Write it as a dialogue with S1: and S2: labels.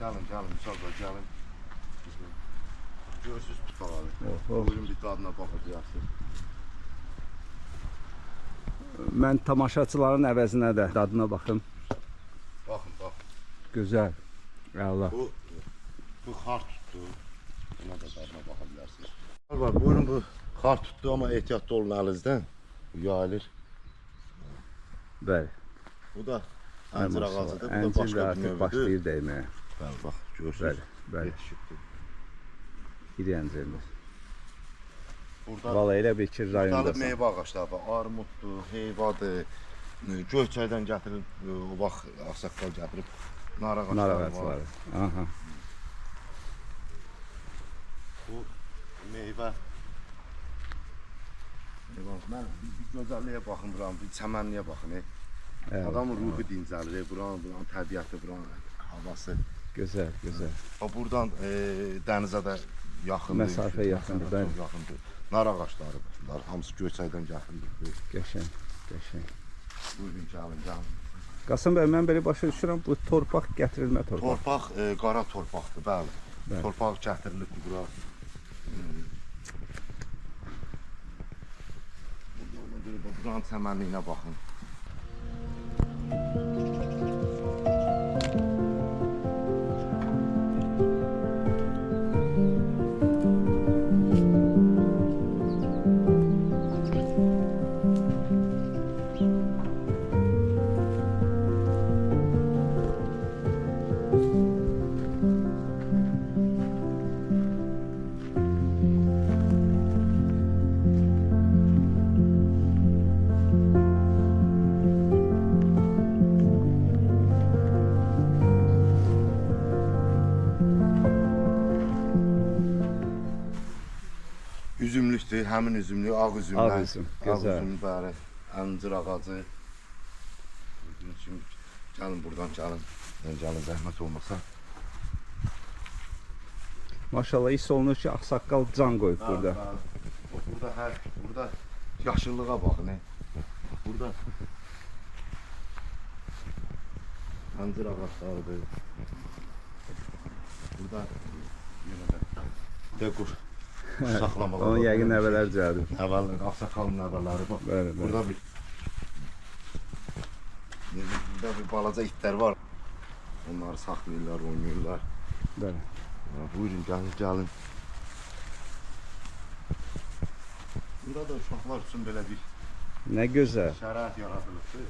S1: Gəlin, uşaqlar, gəlin. Görürsünüz tutaqalı.
S2: Oh.
S1: Bugün bir dadına baxacaqsınız.
S2: Mən tamaşaçıların əvəzinə də dadına baxım.
S1: Baxın.
S2: Gözəl. Allah.
S1: Bu xar tutdu. Buna da dadına baxa bilərsiniz. Var, buyurun bu xar tutdu amma ehtiyatlı olun əlinizdən. Bu yayılır.
S2: Bəli.
S1: Bu da əncir ağacıdır. Bu da
S2: Əncir
S1: başqa bir
S2: artıq
S1: növüdür.
S2: başlayır dəyməyə.
S1: Bəli, bax, görürsünüz.
S2: Bəli.
S1: Yetişibdir.
S2: İri əncirdir.
S1: Burada
S2: Valla elə bir ki
S1: müxtəlif
S2: rayondasan.
S1: meyvə ağacları var. Armuddur, heyvadır. Göyçaydan gətirib, o vaxt ağsaqqal gətirib nar ağacları var.
S2: Nar ağacları. Aha.
S1: Bu meyvə. Mən bir gözəlliyə baxmıram, bir çəmənliyə baxın.
S2: Evet.
S1: Adamın ruhu dincəlir, buranın təbiəti, buranın havası.
S2: Gözəl.
S1: Buradan dənizə də yaxındır.
S2: Məsafə yaxındır, bəli.
S1: Çox yaxındır. Nar ağacları bunlar, hamısı Göyçaydan gətirilib.
S2: Qəşəng.
S1: Buyurun, gəlin.
S2: Qasım bəy, mən belə başa düşürəm, bu torpaq gətirilmə torpaq.
S1: Torpaq qara torpaqdır, bəli.
S2: Bəli.
S1: Torpaq gətirilib bura. Buranın çəmənliyinə baxın. Üzümlükdür, həmin üzümlük, ağ üzümlər.
S2: Ağ üzüm, gözəl.
S1: Ağ üzüm, bəli, əncir ağacı. Şimdi gəlin buradan, gəlin, zəhmət olmasa.
S2: Maşallah hiss olunur ki, ağsaqqal can qoyub burada.
S1: Burada yaşıllığa baxın. Burada əncir ağaclarıdır. Burada dequr saxlamağa.
S2: Onun yəqin nəvələr cəldir.
S1: Nəvələr, ağsaqqalın nəvələri.
S2: Bəli.
S1: Burada bir balaca itlər var. Onları saxlayırlar, oynayırlar.
S2: Bəli.
S1: Buyurun, gəlin. Burada da uşaqlar üçün belə bir
S2: Nə gözəl.
S1: şərait yaradılıbdır.